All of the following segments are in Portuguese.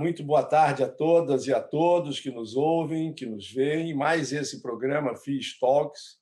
muito boa tarde a todas e a todos que nos ouvem, que nos veem. Mais esse programa FIS Talks,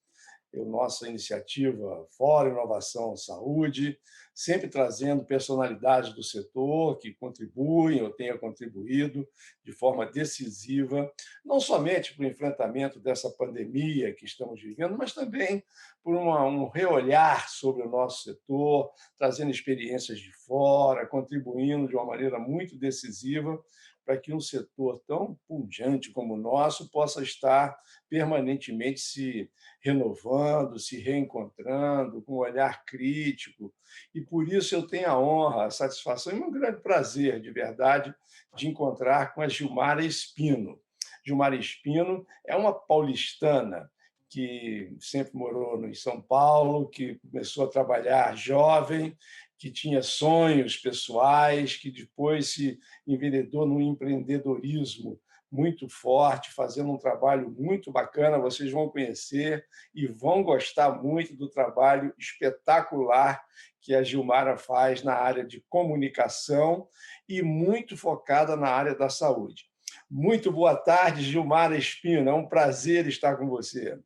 nossa iniciativa Fórum Inovação Saúde, sempre trazendo personalidades do setor que contribuem ou tenham contribuído de forma decisiva, não somente para o enfrentamento dessa pandemia que estamos vivendo, mas também por um reolhar sobre o nosso setor, trazendo experiências de fora, contribuindo de uma maneira muito decisiva para que um setor tão pujante como o nosso possa estar permanentemente se renovando, se reencontrando, com um olhar crítico. E por isso eu tenho a honra, a satisfação e um grande prazer, de verdade, de encontrar com a Gilmara Espino. Gilmara Espino é uma paulistana que sempre morou em São Paulo, que começou a trabalhar jovem, que tinha sonhos pessoais, que depois se enveredou no empreendedorismo muito forte, fazendo um trabalho muito bacana. Vocês vão conhecer e vão gostar muito do trabalho espetacular que a Gilmara faz na área de comunicação e muito focada na área da saúde. Muito boa tarde, Gilmara Espino. É um prazer estar com você.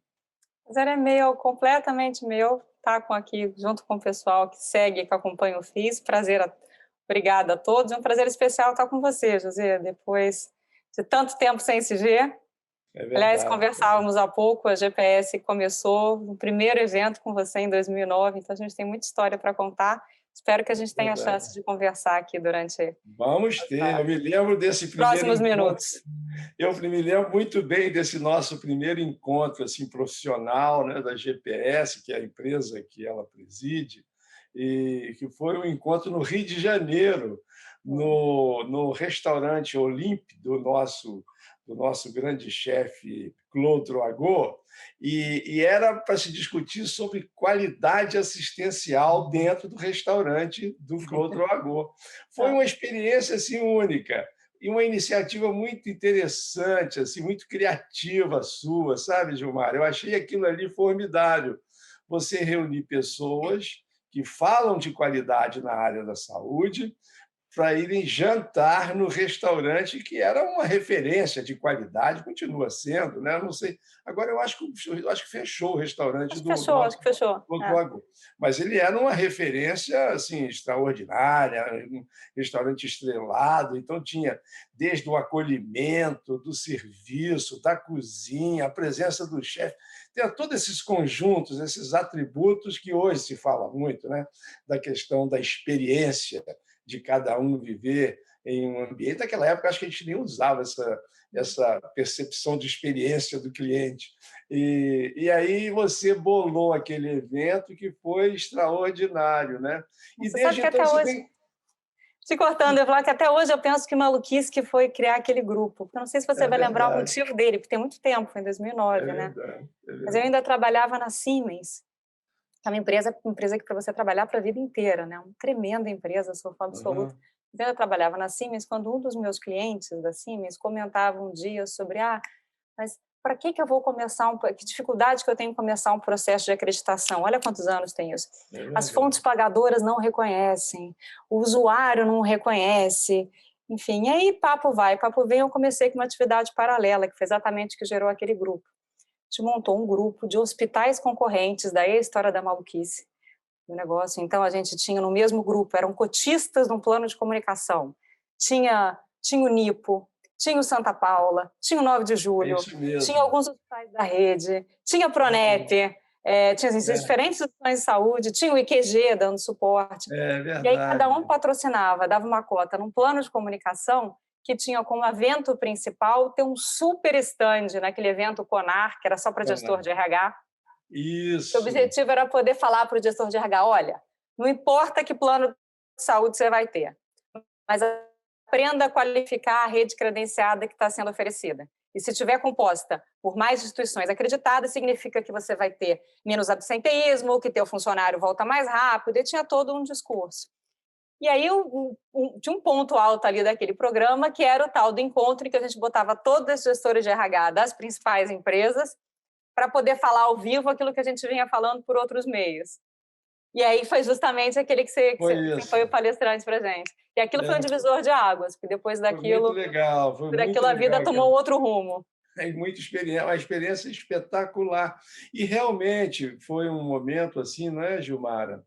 O prazer é meu, completamente meu, estar aqui junto com o pessoal que segue, que acompanha o FIS. Obrigada a todos. É um prazer especial estar com você, José, depois de tanto tempo sem se ver. Aliás, conversávamos há pouco, a GPS começou no primeiro evento com você em 2009, então a gente tem muita história para contar. Espero que a gente tenha a chance de conversar aqui durante... Vamos ter. Eu me lembro desse primeiro próximos minutos. Eu me lembro muito bem desse nosso primeiro encontro assim, profissional, né, da GPS, que é a empresa que ela preside, e que foi um encontro no Rio de Janeiro, no restaurante Olympe do nosso grande chefe Claude Roagot, e era para se discutir sobre qualidade assistencial dentro do restaurante do Claude Roagot. Foi uma experiência assim, única e uma iniciativa muito interessante, assim, muito criativa sua, sabe, Gilmar? Eu achei aquilo ali formidável. Você reunir pessoas que falam de qualidade na área da saúde para irem jantar no restaurante que era uma referência de qualidade, continua sendo, né? Não sei. Agora eu acho que fechou o restaurante do Acho que fechou. Lagoa. Mas ele era uma referência assim extraordinária, um restaurante estrelado, então tinha desde o acolhimento, do serviço, da cozinha, a presença do chefe, tem todos esses conjuntos, esses atributos que hoje se fala muito, né? Da questão da experiência de cada um viver em um ambiente. Naquela época, acho que a gente nem usava essa percepção de experiência do cliente. E aí você bolou aquele evento que foi extraordinário, né? E você desde então você tem... Te cortando, eu falar que até hoje eu penso que maluquice que foi criar aquele grupo. Eu não sei se você vai lembrar o motivo dele, porque tem muito tempo, foi em 2009, né? Mas eu ainda trabalhava na Siemens, que é uma empresa que para você trabalhar para a vida inteira, né? Uma tremenda empresa, sou fã absoluta. Eu trabalhava na Siemens quando um dos meus clientes da Siemens comentava um dia sobre mas para que eu vou começar que dificuldade que eu tenho em começar um processo de acreditação? Olha quantos anos tem isso. As fontes pagadoras não reconhecem, o usuário não reconhece, enfim. E aí papo vai, papo vem, eu comecei com uma atividade paralela, que foi exatamente o que gerou aquele grupo. A gente montou um grupo de hospitais concorrentes, daí a história da maluquice do negócio. Então, a gente tinha no mesmo grupo, eram cotistas de um plano de comunicação. Tinha o Nipo, tinha o Santa Paula, tinha o 9 de Julho, tinha alguns hospitais da rede, tinha a Pronep, tinha diferentes instituições de saúde, tinha o IQG dando suporte. E aí cada um patrocinava, dava uma cota num plano de comunicação que tinha como evento principal ter um super stand naquele evento CONAR, que era só para gestor de RH. Isso. O objetivo era poder falar para o gestor de RH, olha, não importa que plano de saúde você vai ter, mas aprenda a qualificar a rede credenciada que está sendo oferecida. E se estiver composta por mais instituições acreditadas, significa que você vai ter menos absenteísmo, que teu funcionário volta mais rápido, e tinha todo um discurso. E aí tinha um ponto alto ali daquele programa, que era o tal do encontro, em que a gente botava todos os gestores de RH das principais empresas para poder falar ao vivo aquilo que a gente vinha falando por outros meios. E aí foi justamente aquele que você foi o palestrante para a gente. E aquilo foi um divisor de águas, porque depois daquilo... Foi muito legal. A vida tomou outro rumo. Uma experiência espetacular. E realmente foi um momento assim, não é, Gilmara?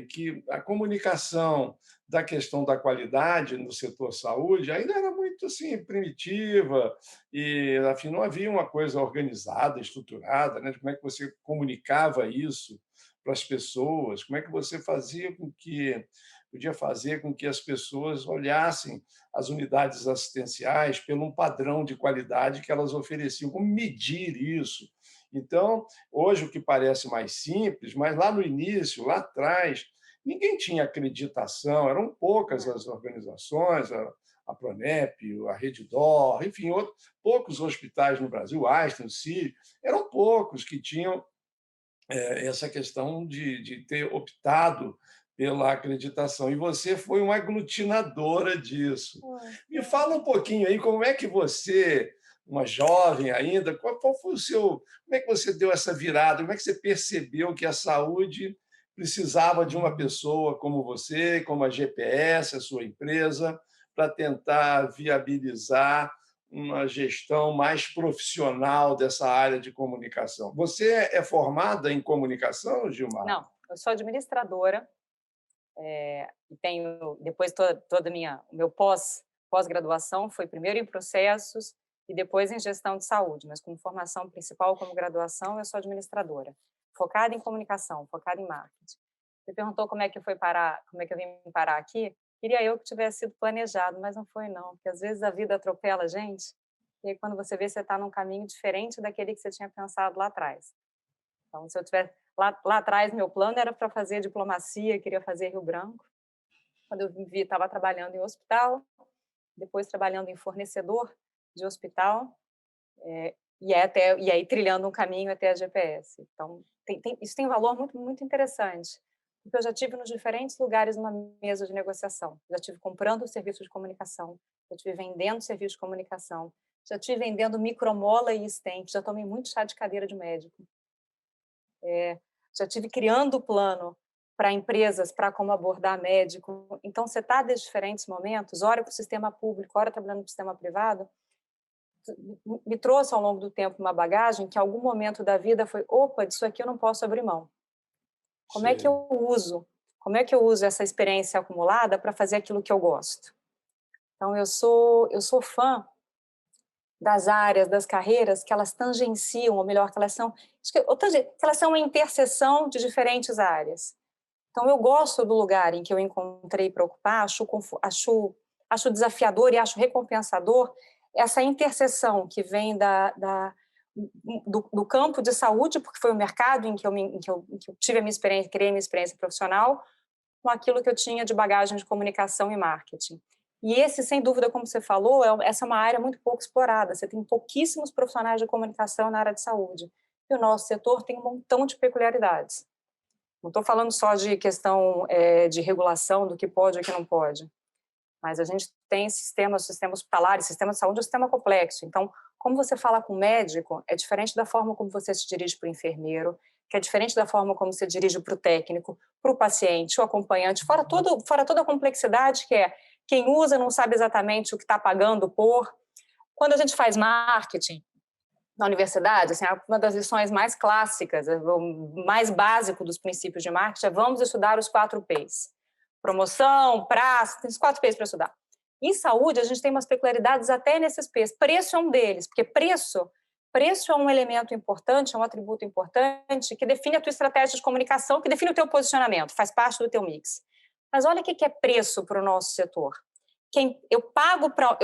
Que a comunicação da questão da qualidade no setor saúde ainda era muito assim primitiva e afim não havia uma coisa organizada, estruturada, né? De como é que você comunicava isso para as pessoas, como é que você podia fazer com que as pessoas olhassem as unidades assistenciais pelo um padrão de qualidade que elas ofereciam, como medir isso. Então, hoje o que parece mais simples, mas lá no início, lá atrás, ninguém tinha acreditação, eram poucas as organizações, a Pronep, a Redditor, enfim, poucos hospitais no Brasil, o Einstein, o Sírio, eram poucos que tinham essa questão de ter optado pela acreditação. E você foi uma aglutinadora disso. Me fala um pouquinho aí como é que você, uma jovem ainda, qual foi o seu... Como é que você deu essa virada? Como é que você percebeu que a saúde precisava de uma pessoa como você, como a GPS, a sua empresa, para tentar viabilizar uma gestão mais profissional dessa área de comunicação? Você é formada em comunicação, Gilmar? Não, eu sou administradora e tenho, depois toda o meu pós-graduação foi primeiro em processos e depois em gestão de saúde, mas como formação principal, como graduação, eu sou administradora, focada em comunicação, focada em marketing. Você perguntou como é que eu vim parar aqui? Queria eu que tivesse sido planejado, mas não foi não, porque às vezes a vida atropela a gente, e aí quando você vê, você está num caminho diferente daquele que você tinha pensado lá atrás. Então, se eu tivesse... Lá atrás, meu plano era para fazer diplomacia, queria fazer Rio Branco. Quando eu vi, estava trabalhando em hospital, depois trabalhando em fornecedor de hospital, e aí trilhando um caminho até a GPS. Então, isso tem um valor muito, muito interessante, porque eu já tive nos diferentes lugares numa mesa de negociação. Já tive comprando serviço de comunicação, já tive vendendo serviço de comunicação, já tive vendendo micromola e stent, já tomei muito chá de cadeira de médico. Já tive criando plano para empresas, para como abordar médico. Então, você está desde diferentes momentos, ora para o sistema público, ora trabalhando no sistema privado, me trouxe ao longo do tempo uma bagagem que em algum momento da vida foi, opa, disso aqui eu não posso abrir mão. Como é que eu uso essa experiência acumulada para fazer aquilo que eu gosto? Então, eu sou fã das áreas, das carreiras que elas tangenciam, ou melhor, que elas são uma interseção de diferentes áreas. Então, eu gosto do lugar em que eu encontrei para ocupar, acho desafiador e acho recompensador essa interseção que vem do campo de saúde, porque foi o mercado em que eu tive a minha experiência, criei a minha experiência profissional, com aquilo que eu tinha de bagagem de comunicação e marketing. E esse, sem dúvida, como você falou, essa é uma área muito pouco explorada. Você tem pouquíssimos profissionais de comunicação na área de saúde. E o nosso setor tem um montão de peculiaridades. Não estou falando só de questão de regulação, do que pode e o que não pode. Mas a gente tem sistema hospitalar, sistema de saúde é um sistema complexo. Então, como você fala com o médico, é diferente da forma como você se dirige para o enfermeiro, que é diferente da forma como você dirige para o técnico, para o paciente, o acompanhante, fora toda a complexidade que é quem usa não sabe exatamente o que está pagando por. Quando a gente faz marketing na universidade, assim, uma das lições mais clássicas, o mais básico dos princípios de marketing é vamos estudar os 4 P's. Promoção, prazo, tem os 4 P's para estudar. Em saúde, a gente tem umas peculiaridades até nesses P's. Preço é um deles, porque preço é um elemento importante, é um atributo importante que define a tua estratégia de comunicação, que define o teu posicionamento, faz parte do teu mix. Mas olha o que é preço para o nosso setor. Eu pago para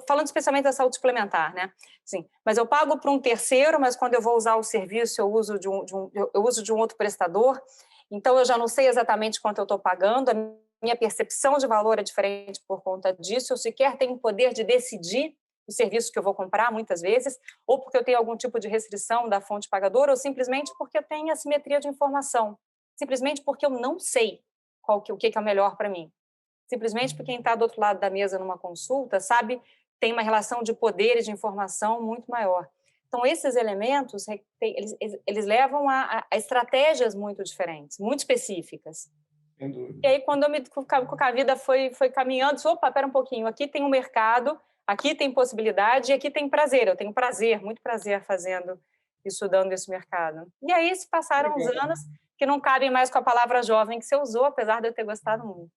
falando especialmente da saúde suplementar, né? Sim, mas eu pago para um terceiro, mas quando eu vou usar o serviço eu uso de um outro prestador, então eu já não sei exatamente quanto eu estou pagando, a minha percepção de valor é diferente por conta disso, eu sequer tenho o poder de decidir o serviço que eu vou comprar, muitas vezes, ou porque eu tenho algum tipo de restrição da fonte pagadora, ou simplesmente porque eu tenho assimetria de informação, simplesmente porque eu não sei o que é melhor para mim. Simplesmente porque quem está do outro lado da mesa numa consulta, sabe, tem uma relação de poder e de informação muito maior. Então, esses elementos, eles levam a estratégias muito diferentes, muito específicas. Sem dúvida. E aí, quando a vida foi caminhando, opa, espera um pouquinho, aqui tem um mercado, aqui tem possibilidade e aqui tem prazer. Eu tenho prazer, muito prazer fazendo, estudando esse mercado. E aí se passaram uns anos que não cabem mais com a palavra jovem que você usou, apesar de eu ter gostado muito.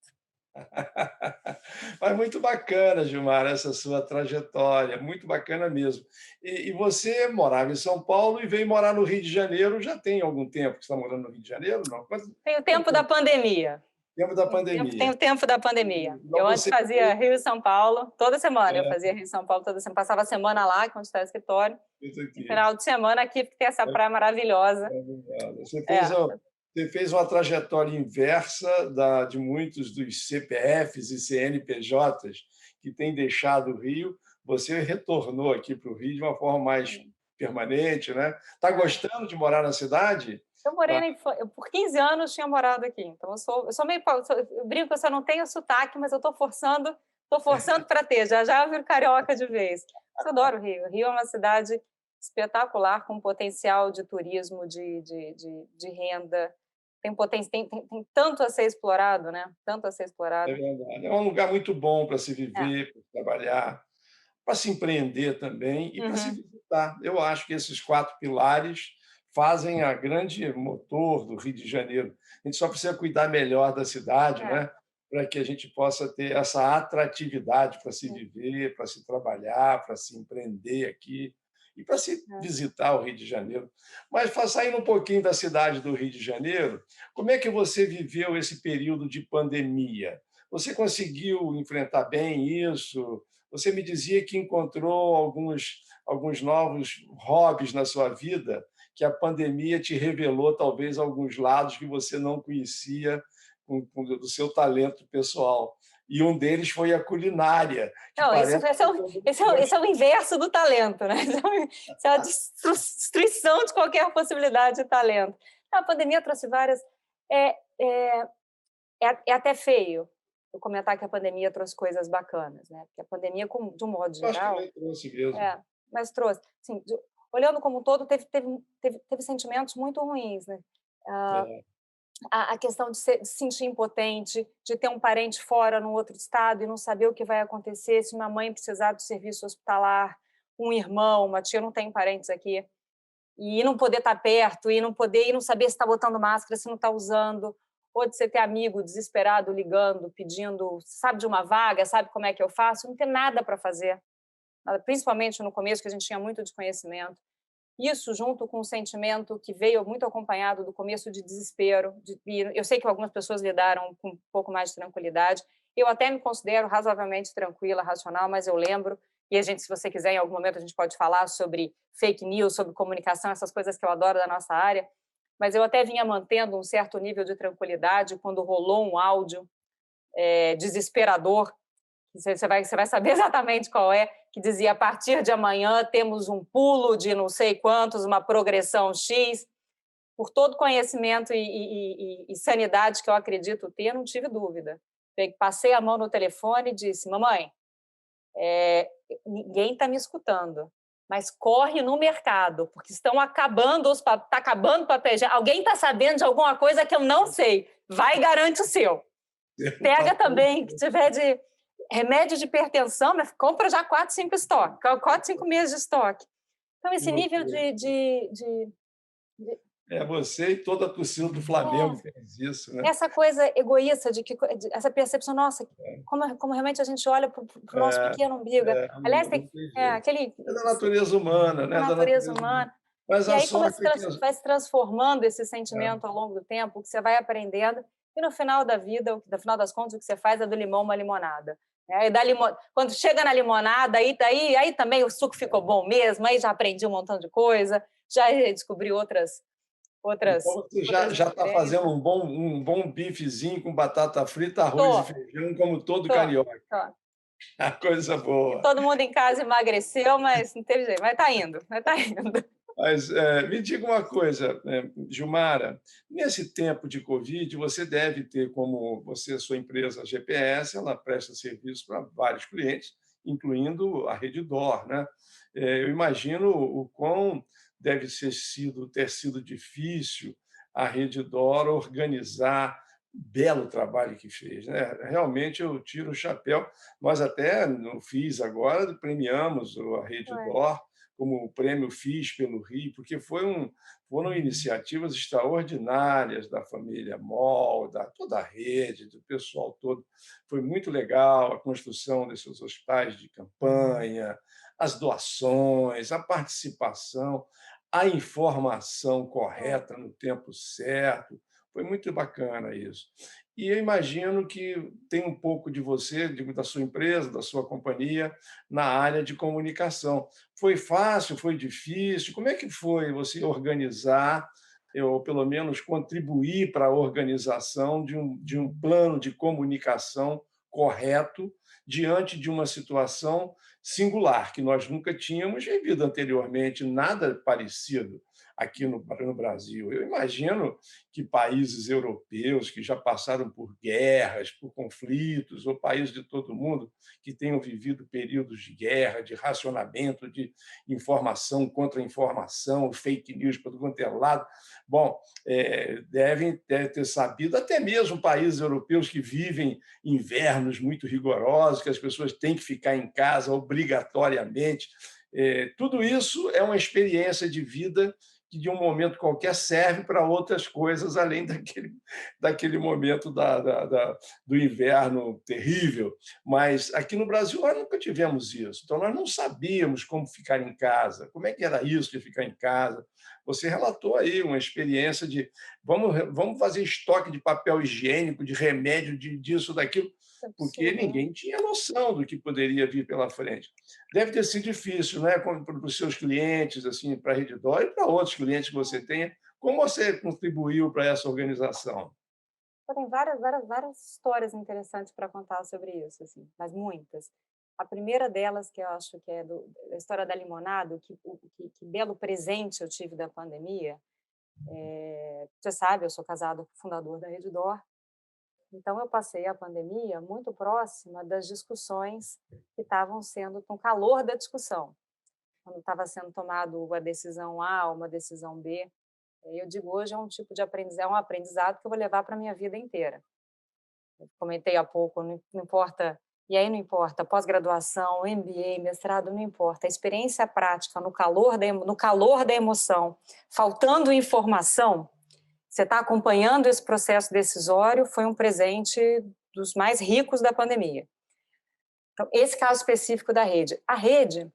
Mas muito bacana, Gilmar, essa sua trajetória, muito bacana mesmo. E você morava em São Paulo e veio morar no Rio de Janeiro, já tem algum tempo que você está morando no Rio de Janeiro? Não? Tem o tempo da pandemia. Tempo da pandemia. Tem o tempo da pandemia. Eu antes fazia Rio e São Paulo, toda semana. Eu fazia Rio e São Paulo toda semana. Passava a semana lá, onde está o escritório. E final de semana aqui, porque tem essa praia maravilhosa. Você fez uma trajetória inversa de muitos dos CPFs e CNPJs que têm deixado o Rio. Você retornou aqui para o Rio de uma forma mais permanente, né? Está gostando de morar na cidade? Eu morei por 15 anos, tinha morado aqui. Então, eu sou meio... Eu brinco que eu só não tenho sotaque, mas eu estou forçando para ter. Já eu viro carioca de vez. Eu adoro o Rio. O Rio é uma cidade espetacular, com potencial de turismo, de renda. Tem tanto a ser explorado, né? Tanto a ser explorado. É verdade. É um lugar muito bom para se viver, para trabalhar, para se empreender também e para se visitar. Eu acho que esses 4 pilares fazem a grande motor do Rio de Janeiro. A gente só precisa cuidar melhor da cidade, né? Para que a gente possa ter essa atratividade para se viver, para se trabalhar, para se empreender aqui e para se visitar o Rio de Janeiro. Mas, saindo um pouquinho da cidade do Rio de Janeiro, como é que você viveu esse período de pandemia? Você conseguiu enfrentar bem isso? Você me dizia que encontrou alguns novos hobbies na sua vida, que a pandemia te revelou talvez alguns lados que você não conhecia do seu talento pessoal. E um deles foi a culinária. Não, esse é o inverso do talento, né? Isso é a destruição de qualquer possibilidade de talento. A pandemia trouxe várias... É até feio eu comentar que a pandemia trouxe coisas bacanas, né? Porque a pandemia, de um modo geral... Acho que trouxe mesmo. Mas trouxe. Assim, olhando como um todo, teve sentimentos muito ruins, né? A questão de se sentir impotente, de ter um parente fora, no outro estado, e não saber o que vai acontecer, se uma mãe precisar do serviço hospitalar, um irmão, uma tia, não tem parentes aqui, e não poder estar perto, e não saber se está botando máscara, se não está usando, ou de você ter amigo desesperado ligando, pedindo, sabe de uma vaga, sabe como é que eu faço, não ter nada para fazer, principalmente no começo, que a gente tinha muito desconhecimento. Isso junto com um sentimento que veio muito acompanhado do começo de desespero. Eu sei que algumas pessoas lidaram com um pouco mais de tranquilidade. Eu até me considero razoavelmente tranquila, racional, mas eu lembro, e se você quiser, em algum momento a gente pode falar sobre fake news, sobre comunicação, essas coisas que eu adoro da nossa área, mas eu até vinha mantendo um certo nível de tranquilidade quando rolou um áudio desesperador, você vai saber exatamente qual é, que dizia: a partir de amanhã temos um pulo de não sei quantos, uma progressão X. Por todo conhecimento e sanidade que eu acredito ter, não tive dúvida. Passei a mão no telefone e disse: mamãe, ninguém está me escutando, mas corre no mercado, porque estão acabando está acabando o papel. Alguém está sabendo de alguma coisa que eu não sei. Vai e garante o seu. Pega também, que tiver de remédio de hipertensão, mas compra já 4, 5 estoque, 4, 5 meses de estoque. Então, esse nível você e toda a torcida do Flamengo fez isso, né? Essa coisa egoísta, essa percepção, nossa, como realmente a gente olha para o nosso pequeno umbigo. Aliás, aquele... É da natureza humana, né? Da natureza humana. Mas e aí, como vai se transformando esse sentimento ao longo do tempo, que você vai aprendendo, e no final da vida, no final das contas, o que você faz é do limão uma limonada. Quando chega na limonada, aí também o suco ficou bom mesmo, aí já aprendi um montão de coisa, já descobri outras. Então você já está fazendo um bom bifezinho com batata frita, arroz e feijão, como todo carioca. A coisa boa. E todo mundo em casa emagreceu, mas não teve jeito, mas está indo. Mas me diga uma coisa, Gilmara, nesse tempo de Covid, você deve ter, como sua empresa GPS, ela presta serviço para vários clientes, incluindo a Redditor, né? Eu imagino o quão deve ter sido difícil a Redditor organizar o belo trabalho que fez, né? Realmente eu tiro o chapéu. Nós até no FIS agora premiamos a Redditor como o prêmio FIS pelo Rio, porque foram iniciativas extraordinárias da família Moll, da toda a rede, do pessoal todo. Foi muito legal a construção desses hospitais de campanha, as doações, a participação, a informação correta no tempo certo. Foi muito bacana isso. E eu imagino que tem um pouco de você, da sua empresa, da sua companhia, na área de comunicação. Foi fácil? Foi difícil? Como é que foi você organizar, ou pelo menos contribuir para a organização de um plano de comunicação correto diante de uma situação singular, que nós nunca tínhamos vivido anteriormente, nada parecido aqui no Brasil. Eu imagino que países europeus que já passaram por guerras, por conflitos, ou países de todo mundo que tenham vivido períodos de guerra, de racionamento, de informação contra informação, fake news para todo quanto é lado, bom, devem ter sabido, até mesmo países europeus que vivem invernos muito rigorosos, que as pessoas têm que ficar em casa obrigatoriamente. Tudo isso é uma experiência de vida que, de um momento qualquer, serve para outras coisas, além daquele momento do inverno terrível. Mas aqui no Brasil nós nunca tivemos isso, então nós não sabíamos como ficar em casa, como é que era isso de ficar em casa. Você relatou aí uma experiência de vamos fazer estoque de papel higiênico, de remédio, disso, daquilo, porque ninguém tinha noção do que poderia vir pela frente. Deve ter sido difícil, né, para os seus clientes, assim, para a Redditor e para outros clientes que você tenha. Como você contribuiu para essa organização? Tem várias histórias interessantes para contar sobre isso, assim, mas muitas. A primeira delas, que eu acho que é a história da Limonada, que belo presente eu tive da pandemia. Você sabe, eu sou casada com o fundador da Redditor, então eu passei a pandemia muito próxima das discussões que estavam sendo, com o calor da discussão, quando estava sendo tomada uma decisão A, uma decisão B. Eu digo, hoje é um tipo de aprendizado, um aprendizado que eu vou levar para a minha vida inteira. Eu comentei há pouco, não importa, e aí não importa, pós-graduação, MBA, mestrado, não importa, a experiência prática no calor da emoção, faltando informação, você está acompanhando esse processo decisório, foi um presente dos mais ricos da pandemia. Então, esse caso específico da rede. A rede,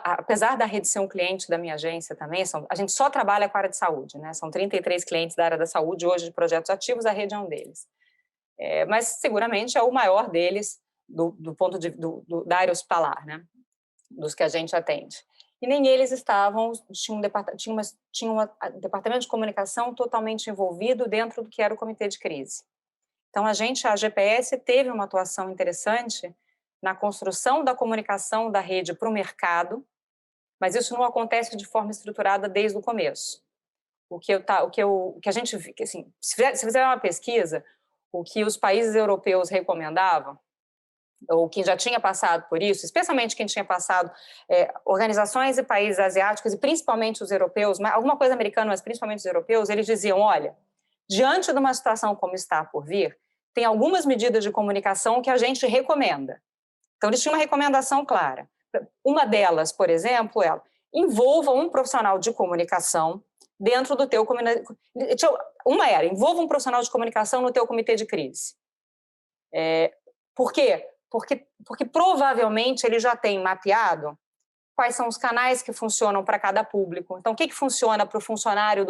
apesar da rede ser um cliente da minha agência também, a gente só trabalha com a área de saúde, né? São 33 clientes da área da saúde hoje de projetos ativos, a rede é um deles. Mas seguramente é o maior deles do ponto da área hospitalar, né? Dos que a gente atende. E nem eles tinha um departamento de comunicação totalmente envolvido dentro do que era o comitê de crise. Então, a GPS, teve uma atuação interessante na construção da comunicação da rede para o mercado, mas isso não acontece de forma estruturada desde o começo. O que a gente, assim, se fizer uma pesquisa, o que os países europeus recomendavam, ou quem já tinha passado por isso, especialmente quem tinha passado, organizações e países asiáticos, e principalmente os europeus, alguma coisa americana, mas principalmente os europeus, eles diziam, olha, diante de uma situação como está por vir, tem algumas medidas de comunicação que a gente recomenda. Então, eles tinham uma recomendação clara. Uma delas, por exemplo, envolva um profissional de comunicação dentro do teu... Uma era, envolva um profissional de comunicação no teu comitê de crise. Por quê? Porque provavelmente ele já tem mapeado quais são os canais que funcionam para cada público. Então, o que funciona para o funcionário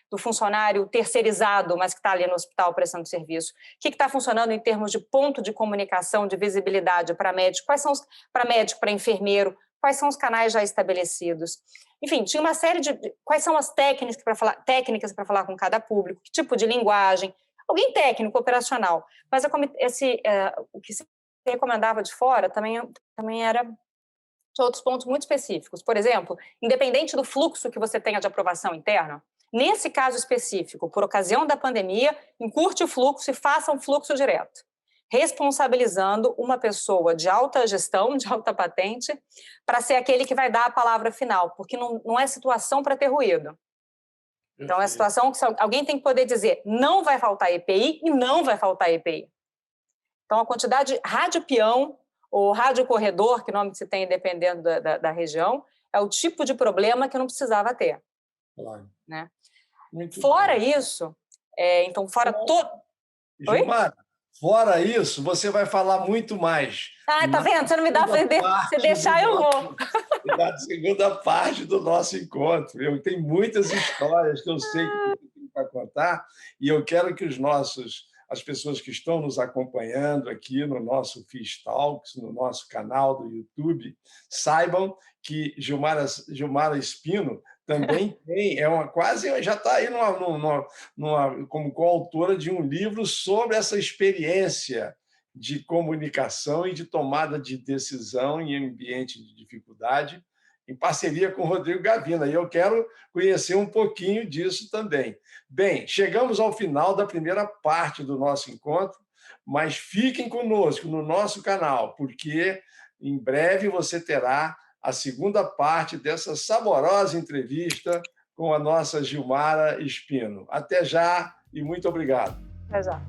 do funcionário terceirizado, mas que está ali no hospital prestando serviço? O que está funcionando em termos de ponto de comunicação, de visibilidade para médico? Quais são para médico, para enfermeiro? Quais são os canais já estabelecidos? Enfim, tinha uma série de... Quais são as técnicas para falar com cada público? Que tipo de linguagem? Alguém técnico, operacional. Mas o que se recomendava de fora também era de outros pontos muito específicos. Por exemplo, independente do fluxo que você tenha de aprovação interna, nesse caso específico, por ocasião da pandemia, encurte o fluxo e faça um fluxo direto. responsabilizando uma pessoa de alta gestão, de alta patente, para ser aquele que vai dar a palavra final, porque não é situação para ter ruído. Então, é a situação que alguém tem que poder dizer não vai faltar EPI e não vai faltar EPI. Então, a quantidade de rádio peão ou rádio corredor, que nome se tem dependendo da região, é o tipo de problema que eu não precisava ter. Claro. Né? Fora isso, então, fora todo... Gilmara, fora isso, você vai falar muito mais. Ah, tá vendo? Você não me dá para você deixar, eu vou. Na segunda parte do nosso encontro. Eu tenho muitas histórias que eu sei que você tem para contar e eu quero que as pessoas que estão nos acompanhando aqui no nosso Fish Talks, no nosso canal do YouTube, saibam que Gilmara Spino também tem, já está aí como coautora de um livro sobre essa experiência de comunicação e de tomada de decisão em ambiente de dificuldade, em parceria com o Rodrigo Gavina. E eu quero conhecer um pouquinho disso também. Bem, chegamos ao final da primeira parte do nosso encontro, mas fiquem conosco no nosso canal, porque em breve você terá a segunda parte dessa saborosa entrevista com a nossa Gilmara Spino. Até já e muito obrigado. Até já.